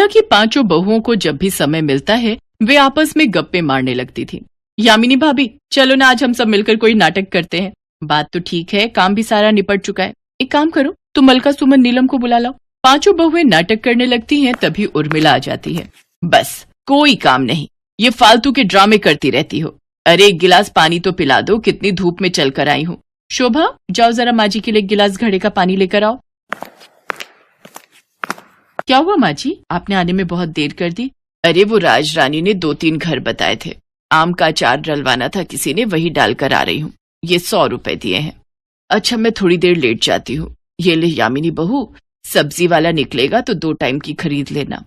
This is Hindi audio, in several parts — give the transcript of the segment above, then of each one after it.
उर्मिला की पांचों बहुओं को जब भी समय मिलता है वे आपस में गप्पे मारने लगती थी। यामिनी भाभी, चलो ना आज हम सब मिलकर कोई नाटक करते हैं। बात तो ठीक है, काम भी सारा निपट चुका है। एक काम करो, तुम मलका, सुमन, नीलम को बुला लाओ। पांचों बहुएं नाटक करने लगती हैं, तभी उर्मिला आ जाती है। बस कोई काम नहीं, ये फालतू के ड्रामे करती रहती हो। अरे एक गिलास पानी तो पिला दो, कितनी धूप में चल कर आई हूँ। शोभा, जाओ जरा माँ जी के लिए एक गिलास घड़े का पानी लेकर आओ। क्या हुआ माँ जी, आपने आने में बहुत देर कर दी? अरे वो राज रानी ने 2-3 घर बताए थे, आम का अचार डलवाना था किसी ने, वही डालकर आ रही हूँ। ये 100 रुपए दिए हैं। अच्छा मैं थोड़ी देर लेट जाती हूँ। ये ले यामिनी बहू, सब्जी वाला निकलेगा तो 2 टाइम की खरीद लेना।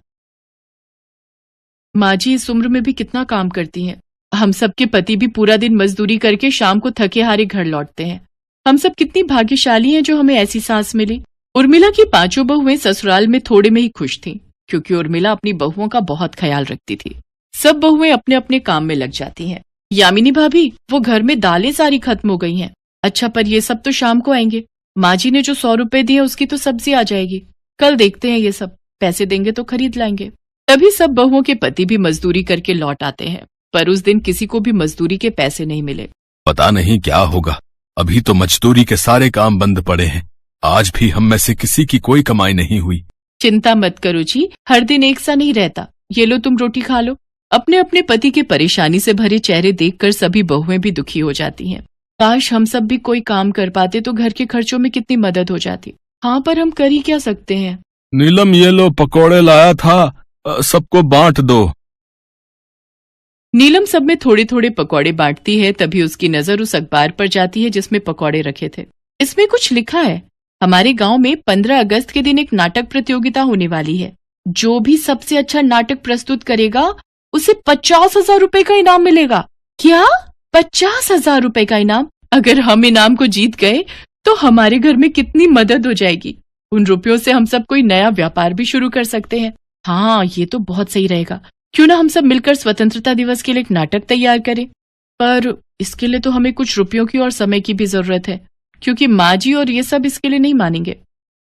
माँ जी इस उम्र में भी कितना काम करती हैं। हम सब के पति भी पूरा दिन मजदूरी करके शाम को थके हारे घर लौटते हैं। हम सब कितनी भाग्यशाली हैं जो हमें ऐसी सास मिली। उर्मिला की पांचों बहुएं ससुराल में थोड़े में ही खुश थीं, क्योंकि उर्मिला अपनी बहुओं का बहुत ख्याल रखती थी। सब बहुएं अपने अपने काम में लग जाती हैं। यामिनी भाभी, वो घर में दालें सारी खत्म हो गई हैं। अच्छा पर ये सब तो शाम को आएंगे। माँ जी ने जो 100 रुपए दिए उसकी तो सब्जी आ जाएगी। कल देखते हैं, ये सब पैसे देंगे तो खरीद लाएंगे। तभी सब बहुओं के पति भी मजदूरी करके लौट आते हैं, पर उस दिन किसी को भी मजदूरी के पैसे नहीं मिले। पता नहीं क्या होगा, अभी तो मजदूरी के सारे काम बंद पड़े हैं। आज भी हम में से किसी की कोई कमाई नहीं हुई। चिंता मत करो जी, हर दिन एक सा नहीं रहता। ये लो तुम रोटी खा लो। अपने अपने पति के परेशानी से भरे चेहरे देखकर सभी बहुएं भी दुखी हो जाती हैं। काश हम सब भी कोई काम कर पाते तो घर के खर्चों में कितनी मदद हो जाती। हाँ पर हम कर ही क्या सकते हैं। नीलम ये लो पकोड़े लाया था, सबको बांट दो। नीलम सब में थोड़े थोड़े पकौड़े बांटती है, तभी उसकी नजर उस अखबार पर जाती है जिसमें पकौड़े रखे थे। इसमें कुछ लिखा है, हमारे गांव में 15 अगस्त के दिन एक नाटक प्रतियोगिता होने वाली है। जो भी सबसे अच्छा नाटक प्रस्तुत करेगा उसे 50,000 रुपए का इनाम मिलेगा। क्या 50,000 रुपए का इनाम? अगर हम इनाम को जीत गए तो हमारे घर में कितनी मदद हो जाएगी। उन रुपयों से हम सब कोई नया व्यापार भी शुरू कर सकते हैं। हाँ ये तो बहुत सही रहेगा। क्यों ना हम सब मिलकर स्वतंत्रता दिवस के लिए एक नाटक तैयार करें। पर इसके लिए तो हमें कुछ रुपयों की और समय की भी जरूरत है, क्योंकि माँ जी और ये सब इसके लिए नहीं मानेंगे।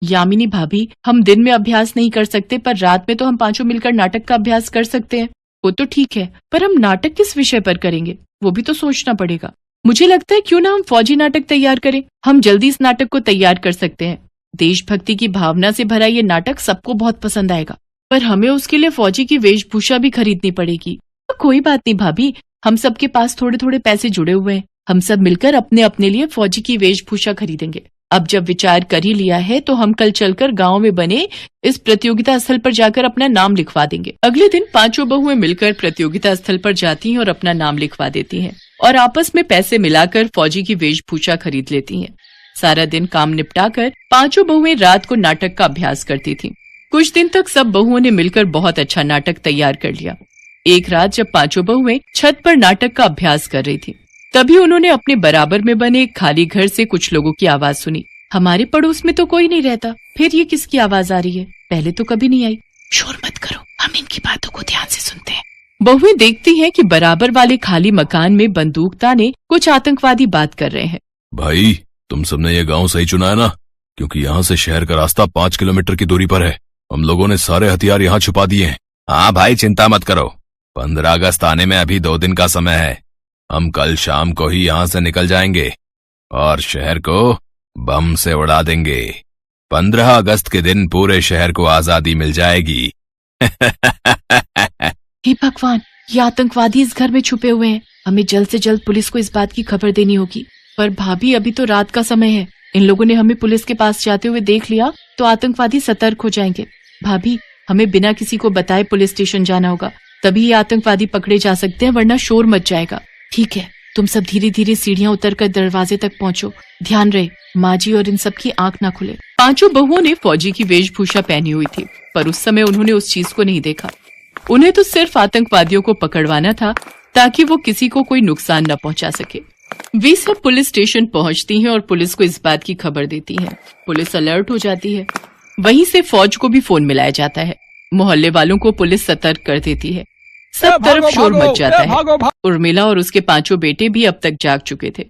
यामिनी भाभी, हम दिन में अभ्यास नहीं कर सकते, पर रात में तो हम पांचों मिलकर नाटक का अभ्यास कर सकते हैं। वो तो ठीक है, पर हम नाटक किस विषय पर करेंगे वो भी तो सोचना पड़ेगा। मुझे लगता है क्यों ना हम फौजी नाटक तैयार करें। हम जल्दी इस नाटक को तैयार कर सकते हैं। देशभक्ति की भावना से भरा ये नाटक सबको बहुत पसंद आएगा, पर हमें उसके लिए फौजी की वेशभूषा भी खरीदनी पड़ेगी। कोई बात नहीं भाभी, हम सबके पास थोड़े थोड़े पैसे जुड़े हुए हैं। हम सब मिलकर अपने अपने लिए फौजी की वेशभूषा खरीदेंगे। अब जब विचार कर ही लिया है तो हम कल चलकर गांव में बने इस प्रतियोगिता स्थल पर जाकर अपना नाम लिखवा देंगे। अगले दिन पांचों बहुएं मिलकर प्रतियोगिता स्थल पर जाती हैं और अपना नाम लिखवा देती हैं और आपस में पैसे मिलाकर फौजी की वेशभूषा खरीद लेती हैं। सारा दिन काम निपटाकर पांचों बहुएं रात को नाटक का अभ्यास करती थीं। कुछ दिन तक सब बहुओं ने मिलकर बहुत अच्छा नाटक तैयार कर लिया। एक रात जब पांचों बहुएं छत पर नाटक का अभ्यास कर रही थी, तभी उन्होंने अपने बराबर में बने एक खाली घर से कुछ लोगों की आवाज सुनी। हमारे पड़ोस में तो कोई नहीं रहता, फिर ये किसकी आवाज आ रही है? पहले तो कभी नहीं आई। शोर मत करो, हम इनकी बातों को ध्यान से सुनते हैं। बहुएं देखती हैं कि बराबर वाले खाली मकान में बंदूक ताने कुछ आतंकवादी बात कर रहे हैं। भाई तुम सबने ये गांव सही चुना है ना, क्योंकि यहाँ से शहर का रास्ता 5 किलोमीटर की दूरी पर है। हम लोगों ने सारे हथियार यहाँ छुपा दिए हैं। हाँ भाई चिंता मत करो, 15 अगस्त आने में अभी 2 दिन का समय है। हम कल शाम को ही यहाँ से निकल जाएंगे और शहर को बम से उड़ा देंगे। 15 अगस्त के दिन पूरे शहर को आजादी मिल जाएगी। हे भगवान, ये आतंकवादी इस घर में छुपे हुए हैं। हमें जल्द से जल्द पुलिस को इस बात की खबर देनी होगी। पर भाभी अभी तो रात का समय है, इन लोगों ने हमें पुलिस के पास जाते हुए देख लिया तो आतंकवादी सतर्क हो जाएंगे। भाभी हमें बिना किसी को बताए पुलिस स्टेशन जाना होगा, तभी ये आतंकवादी पकड़े जा सकते हैं, वरना शोर मच जाएगा। ठीक है, तुम सब धीरे धीरे सीढ़ियां उतरकर दरवाजे तक पहुंचो। ध्यान रहे माँ जी और इन सब की आंख ना खुले। पांचों बहुओं ने फौजी की वेशभूषा पहनी हुई थी, पर उस समय उन्होंने उस चीज को नहीं देखा। उन्हें तो सिर्फ आतंकवादियों को पकड़वाना था ताकि वो किसी को कोई नुकसान न पहुंचा सके। वे सब पुलिस स्टेशन पहुंचती हैं और पुलिस को इस बात की खबर देती हैं। पुलिस अलर्ट हो जाती है। वहीं से फौज को भी फोन मिलाया जाता है। मोहल्ले वालों को पुलिस सतर्क कर देती है। सब तरफ शोर मच जाता है। उर्मिला और उसके पांचों बेटे भी अब तक जाग चुके थे,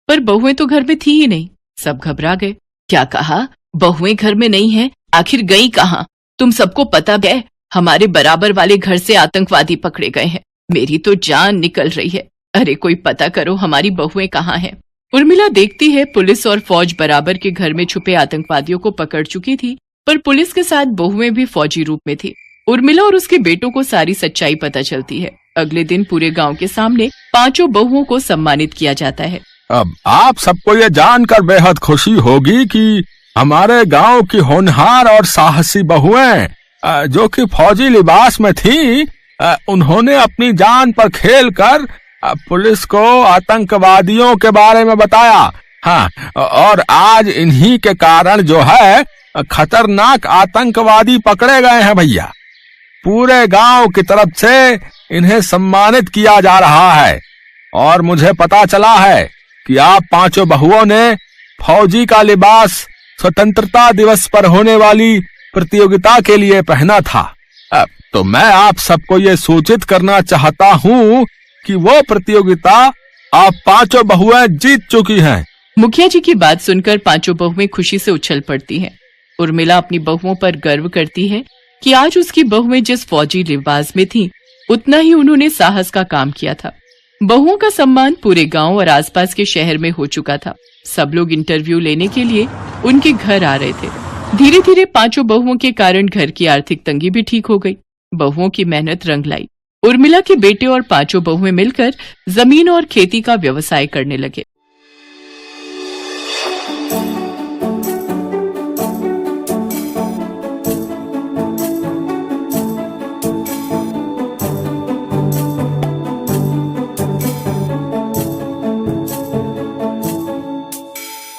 पर बहुएं तो घर में थी ही नहीं। सब घबरा गए। क्या कहा? बहुएं घर में नहीं है? आखिर गई कहाँ? तुम सबको पता है हमारे बराबर वाले घर से आतंकवादी पकड़े गए हैं। मेरी तो जान निकल रही है। अरे कोई पता करो, हमारी बहुएं कहाँ हैं? उर्मिला देखती है पुलिस और फौज बराबर के घर में छुपे आतंकवादियों को पकड़ चुकी थी, पर पुलिस के साथ बहुएं भी फौजी रूप में थी। उर्मिला और उसके बेटों को सारी सच्चाई पता चलती है। अगले दिन पूरे गांव के सामने 5 बहुओं को सम्मानित किया जाता है। अब आप सबको ये जानकर बेहद खुशी होगी कि हमारे गांव की होनहार और साहसी बहुएं जो कि फौजी लिबास में थी, उन्होंने अपनी जान पर खेलकर पुलिस को आतंकवादियों के बारे में बताया। हाँ, और आज इन्हीं के कारण जो है खतरनाक आतंकवादी पकड़े गए हैं भैया। पूरे गांव की तरफ से इन्हें सम्मानित किया जा रहा है और मुझे पता चला है कि आप 5 बहुओं ने फौजी का लिबास स्वतंत्रता दिवस पर होने वाली प्रतियोगिता के लिए पहना था। तो मैं आप सबको ये सूचित करना चाहता हूँ कि वो प्रतियोगिता आप 5 बहुएं जीत चुकी हैं। मुखिया जी की बात सुनकर 5 बहुएं खुशी से उछल पड़ती हैं। उर्मिला अपनी बहुओं पर गर्व करती है कि आज उसकी बहुएं जिस फौजी लिबास में थीं, उतना ही उन्होंने साहस का काम किया था। बहुओं का सम्मान पूरे गांव और आसपास के शहर में हो चुका था। सब लोग इंटरव्यू लेने के लिए उनके घर आ रहे थे। धीरे धीरे 5 बहुओं के कारण घर की आर्थिक तंगी भी ठीक हो गई। बहुओं की मेहनत रंग लाई। उर्मिला के बेटे और 5 बहुएं मिलकर जमीन और खेती का व्यवसाय करने लगे।